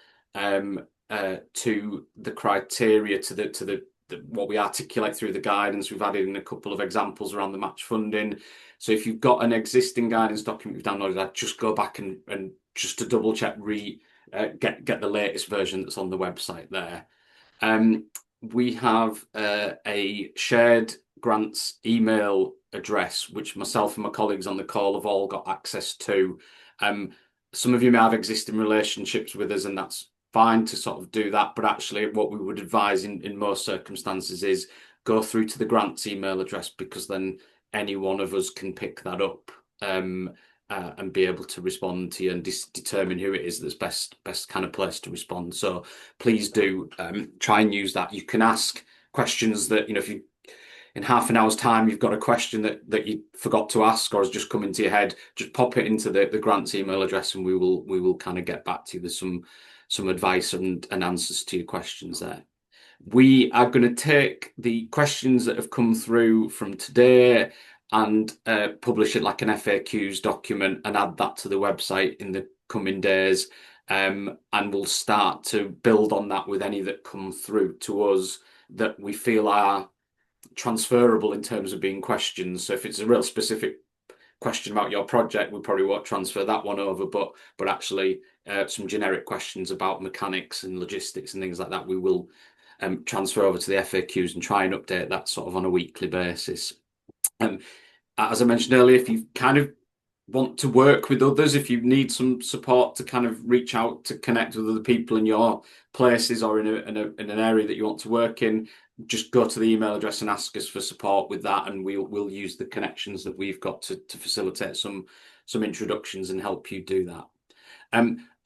to the criteria, to the what we articulate through the guidance. We've added in a couple of examples around the match funding. So if you've got an existing guidance document you've downloaded, I'd just go back and just to double check, get the latest version that's on the website there. We have a shared grants email address, which myself and my colleagues on the call have all got access to. Some of you may have existing relationships with us, and that's fine to sort of do that. But actually, what we would advise in most circumstances is go through to the grants email address, because then any one of us can pick that up and be able to respond to you and determine who it is that's best kind of place to respond. So please do try and use that. You can ask questions that, if you in half an hour's time you've got a question that you forgot to ask or has just come into your head, just pop it into the grants email address, and we will kind of get back to you. There's some advice and answers to your questions there. We are going to take the questions that have come through from today and publish it like an FAQs document and add that to the website in the coming days. And we'll start to build on that with any that come through to us that we feel are transferable in terms of being questions. So if it's a real specific question about your project, we probably won't transfer that one over, but actually some generic questions about mechanics and logistics and things like that, we will transfer over to the FAQs and try and update that sort of on a weekly basis. As I mentioned earlier, if you kind of want to work with others, if you need some support to kind of reach out to connect with other people in your places or in an area that you want to work in, just go to the email address and ask us for support with that, and we'll use the connections that we've got to facilitate some introductions and help you do that.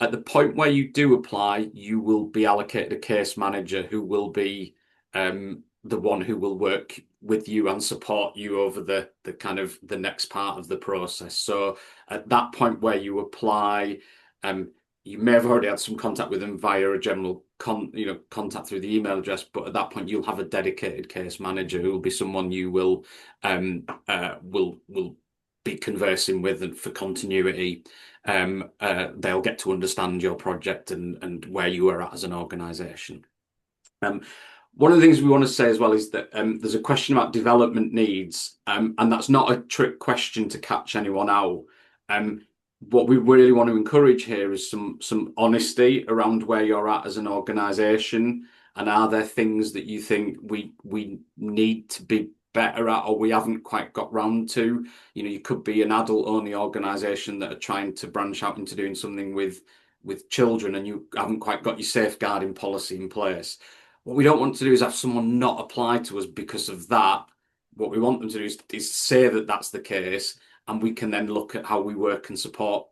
At the point where you do apply, you will be allocated a case manager who will be the one who will work with you and support you over the kind of the next part of the process. So at that point where you apply, you may have already had some contact with them via a general contact through the email address, but at that point you'll have a dedicated case manager who will be someone you will be conversing with, and for continuity, they'll get to understand your project and where you are at as an organisation. One of the things we want to say as well is that there's a question about development needs, and that's not a trick question to catch anyone out. What we really want to encourage here is some honesty around where you're at as an organisation, and are there things that you think we need to be better at, or we haven't quite got round to. You could be an adult-only organisation that are trying to branch out into doing something with children, and you haven't quite got your safeguarding policy in place. What we don't want to do is have someone not apply to us because of that. What we want them to do is say that that's the case, and we can then look at how we work and support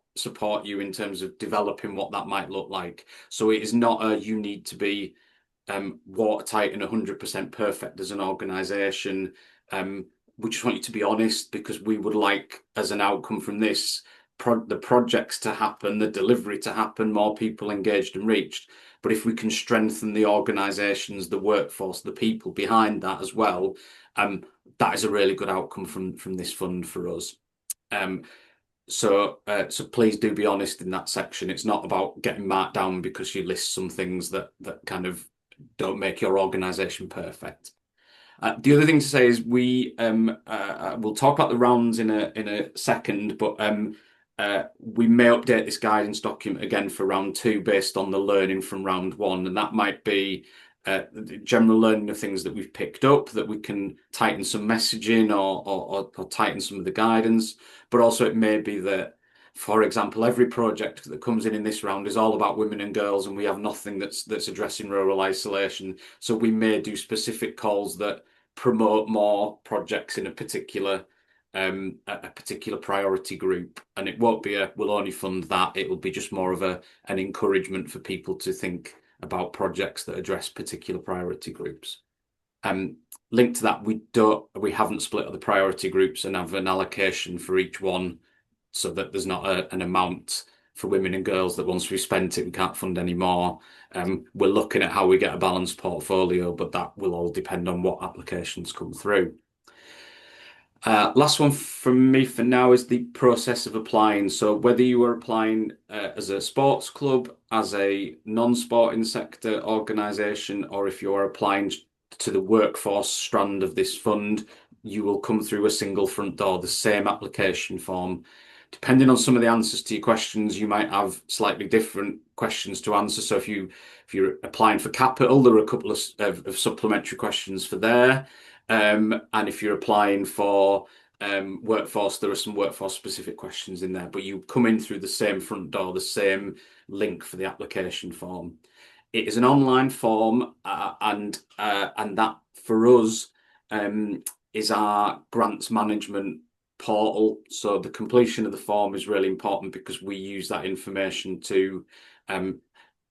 you in terms of developing what that might look like. So it is not you need to be watertight and 100% perfect as an organisation. We just want you to be honest, because we would like, as an outcome from this, the projects to happen, the delivery to happen, more people engaged and reached. But if we can strengthen the organisations, the workforce, the people behind that as well, that is a really good outcome from this fund for us. So please do be honest in that section. It's not about getting marked down because you list some things that kind of don't make your organisation perfect. The other thing to say is we'll talk about the rounds in a second, but we may update this guidance document again for round 2 based on the learning from round 1, and that might be the general learning of things that we've picked up, that we can tighten some messaging or tighten some of the guidance. But also it may be that, for example, every project that comes in this round is all about women and girls, and we have nothing that's addressing rural isolation. So we may do specific calls that promote more projects in a particular priority group, and it won't be we'll only fund that. It will be just more of an encouragement for people to think about projects that address particular priority groups. Linked to that, we haven't split up the priority groups and have an allocation for each one, so that there's not an amount for women and girls that once we've spent it we can't fund anymore. We're looking at how we get a balanced portfolio, but that will all depend on what applications come through. Last one from me for now is the process of applying. So whether you are applying as a sports club, as a non-sporting sector organisation, or if you are applying to the workforce strand of this fund, you will come through a single front door, the same application form. Depending on some of the answers to your questions, you might have slightly different questions to answer. So if you're applying for capital, there are a couple of supplementary questions for there. And if you're applying for workforce, there are some workforce specific questions in there, but you come in through the same front door, the same link for the application form. It is an online form, and that for us is our grants management portal. So the completion of the form is really important because we use that information to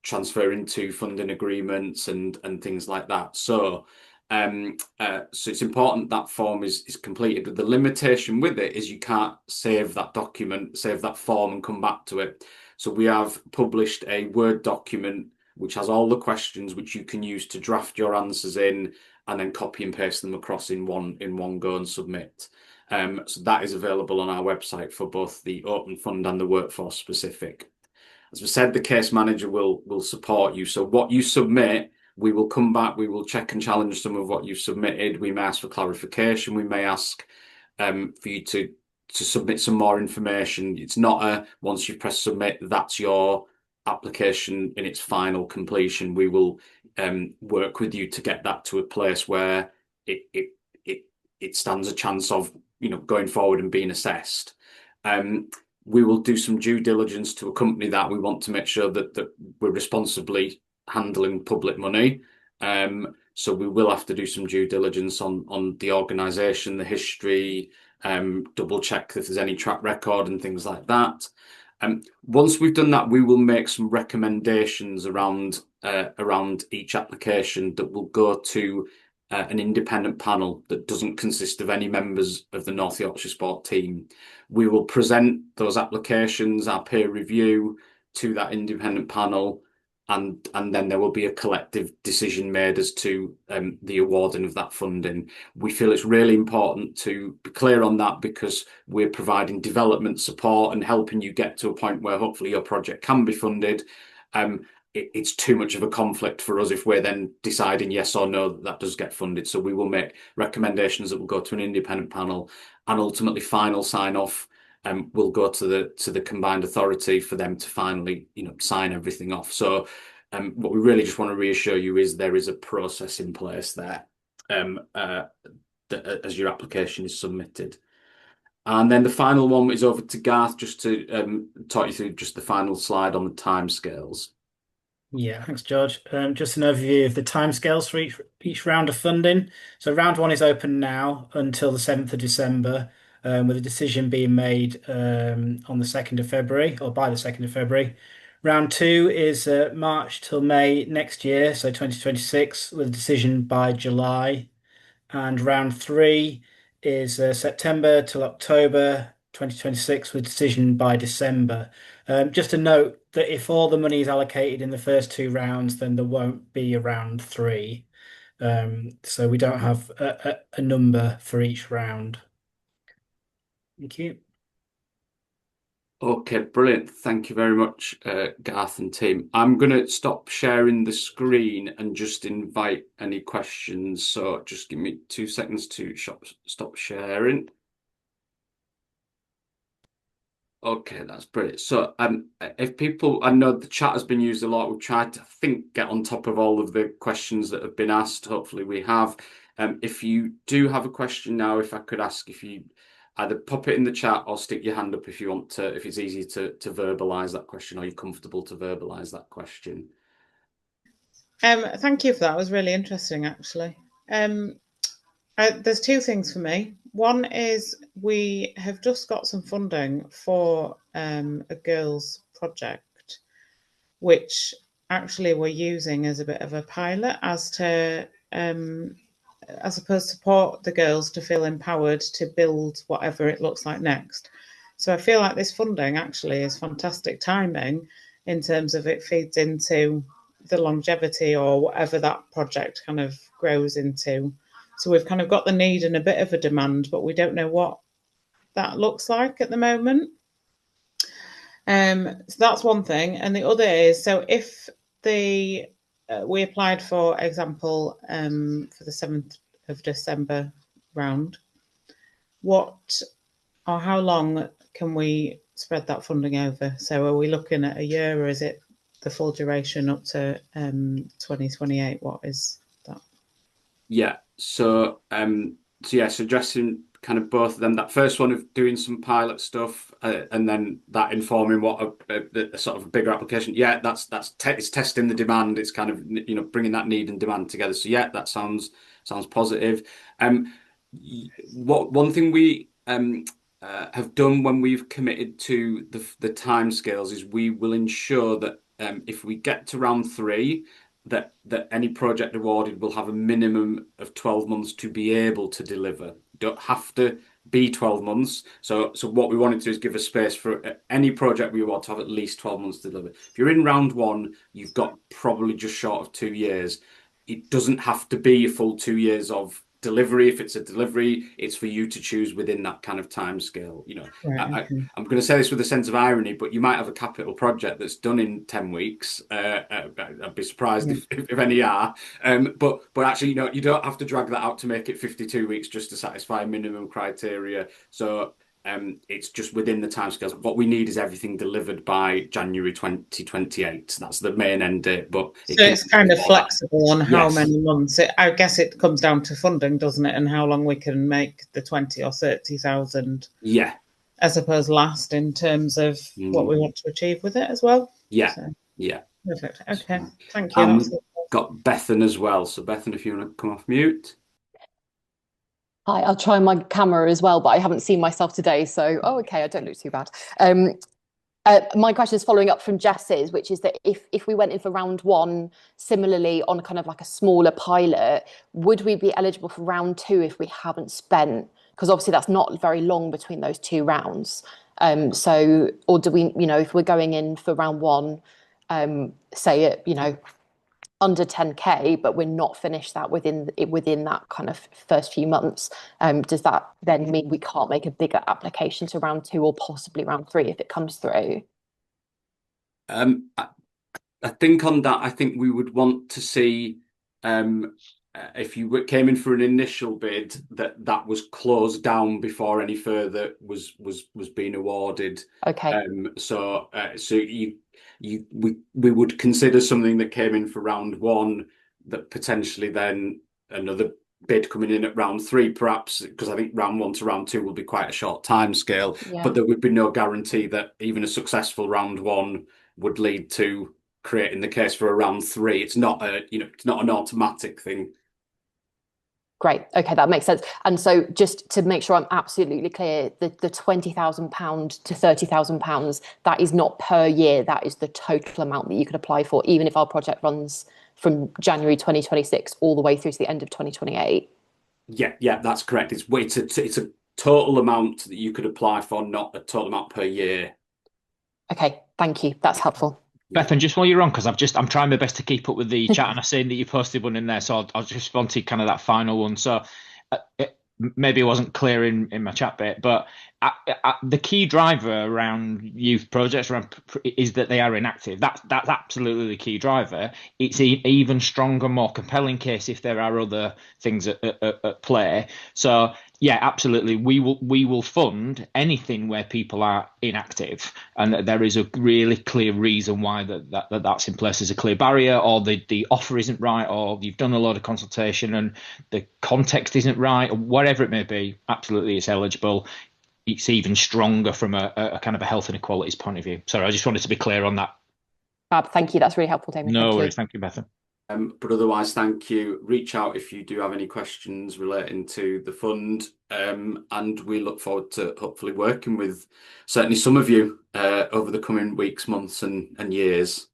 transfer into funding agreements and things like that. So it's important that form is completed. But the limitation with it is you can't save that document, save that form, and come back to it. So we have published a Word document which has all the questions which you can use to draft your answers in, and then copy and paste them across in one go and submit. So that is available on our website for both the open fund and the workforce specific. As we said, the case manager will support you. So what you submit, we will come back, we will check and challenge some of what you've submitted. We may ask for clarification. We may ask for you to submit some more information. It's not a once you've pressed submit, that's your application in its final completion. We will work with you to get that to a place where it stands a chance of going forward and being assessed. We will do some due diligence to accompany that. We want to make sure that we're responsibly handling public money. So we will have to do some due diligence on the organisation, the history, double check if there's any track record and things like that. Once we've done that, we will make some recommendations around each application that will go to an independent panel that doesn't consist of any members of the North Yorkshire Sport team. We will present those applications, our peer review, to that independent panel, and then there will be a collective decision made as to the awarding of that funding. We feel it's really important to be clear on that because we're providing development support and helping you get to a point where hopefully your project can be funded. It's too much of a conflict for us if we're then deciding yes or no that does get funded. So we will make recommendations that will go to an independent panel, and ultimately final sign off will go to the combined authority for them to finally sign everything off. So what we really just want to reassure you is there is a process in place there as your application is submitted. And then the final one is over to Garth just to talk you through just the final slide on the timescales. Yeah, thanks, George. Just an overview of the timescales for each round of funding. So round one is open now until the 7th of December, with a decision being made on the 2nd of February or by the 2nd of February. Round two is March till May next year, so 2026, with a decision by July. And round three is September till October 2026, with decision by December. Just a note that if all the money is allocated in the first two rounds, then there won't be a round three. So we don't have a number for each round. Thank you. Okay, brilliant. Thank you very much, Garth and team. I'm going to stop sharing the screen and just invite any questions. So just give me 2 seconds to stop sharing. Okay, that's brilliant. So if people, I know the chat has been used a lot. We've tried to, I think, get on top of all of the questions that have been asked. Hopefully we have. If you do have a question now, if I could ask if you either pop it in the chat or stick your hand up if you want to, if it's easy to verbalise that question or you're comfortable to verbalise that question. Thank you for that. It was really interesting, actually. There's two things for me. One is we have just got some funding for a girls' project, which actually we're using as a bit of a pilot as to, I suppose, support the girls to feel empowered to build whatever it looks like next. So I feel like this funding actually is fantastic timing in terms of it feeds into the longevity or whatever that project kind of grows into. So we've kind of got the need and a bit of a demand, but we don't know what that looks like at the moment. So that's one thing. And the other is, so if we applied, for example, for the 7th of December round, what or how long can we spread that funding over? So are we looking at a year, or is it the full duration up to 2028? What is that? Yeah. So so addressing kind of both of them. That first one of doing some pilot stuff, and then that informing what a sort of a bigger application. Yeah, it's testing the demand. It's kind of bringing that need and demand together. So yeah, that sounds positive. What one thing we have done when we've committed to the timescales is we will ensure that if we get to round three, that any project awarded will have a minimum of 12 months to be able to deliver. Don't have to be 12 months. So what we wanted to do is give a space for any project we want to have at least 12 months to deliver. If you're in round one, you've got probably just short of 2 years. It doesn't have to be a full 2 years of delivery. If it's a delivery, it's for you to choose within that kind of time scale. Right, okay. I'm going to say this with a sense of irony, but you might have a capital project that's done in 10 weeks. I'd be surprised if any are. But actually, you don't have to drag that out to make it 52 weeks just to satisfy minimum criteria. So it's just within the timescales. What we need is everything delivered by January 2028. That's the main end date. But So it's kind of flexible on how Yes. many months. I guess it comes down to funding, doesn't it, and how long we can make the 20 or 30,000, Yeah. I suppose, last in terms of what we want to achieve with it as well. Yeah. So, Yeah. perfect. Okay. Thank you. That's Got Bethan as well. So Bethan, if you want to come off mute. Hi, I'll try my camera as well, but I haven't seen myself today, so okay, I don't look too bad. My question is following up from Jess's, which is that if we went in for round one, similarly on kind of like a smaller pilot, would we be eligible for round two if we haven't spent? Because obviously that's not very long between those two rounds. Or do we, if we're going in for round one, say it, under 10k, but we're not finished that within that kind of first few months, does that then mean we can't make a bigger application to round two or possibly round three if it comes through? I think on that, I think we would want to see if you came in for an initial bid that was closed down before any further was being awarded. Okay. We would consider something that came in for round one that potentially then another bid coming in at round three, perhaps, because I think round one to round two will be quite a short time scale. Yeah. But there would be no guarantee that even a successful round one would lead to creating the case for a round three. It's not it's not an automatic thing. Great. Okay, that makes sense. And so just to make sure I'm absolutely clear, the £20,000 to £30,000, that is not per year. That is the total amount that you could apply for, even if our project runs from January 2026 all the way through to the end of 2028. Yeah, that's correct. It's a total amount that you could apply for, not a total amount per year. Okay, thank you. That's helpful. Bethan, just while you're on, because I'm trying my best to keep up with the chat, and I've seen that you posted one in there, so I'll just wanted kind of that final one. So maybe it wasn't clear in my chat bit, but the key driver around youth projects is that they are inactive. That's absolutely the key driver. It's an even stronger, more compelling case if there are other things at play. So yeah, absolutely. We will fund anything where people are inactive, and there is a really clear reason why that's in place. There's a clear barrier, or the offer isn't right, or you've done a lot of consultation and the context isn't right, or whatever it may be. Absolutely, it's eligible. It's even stronger from a kind of a health and equalities point of view. Sorry, I just wanted to be clear on that. Fab, thank you. That's really helpful, Damien. No worries. Thank you, Bethan. But otherwise, thank you. Reach out if you do have any questions relating to the fund, and we look forward to hopefully working with certainly some of you over the coming weeks, months, and years.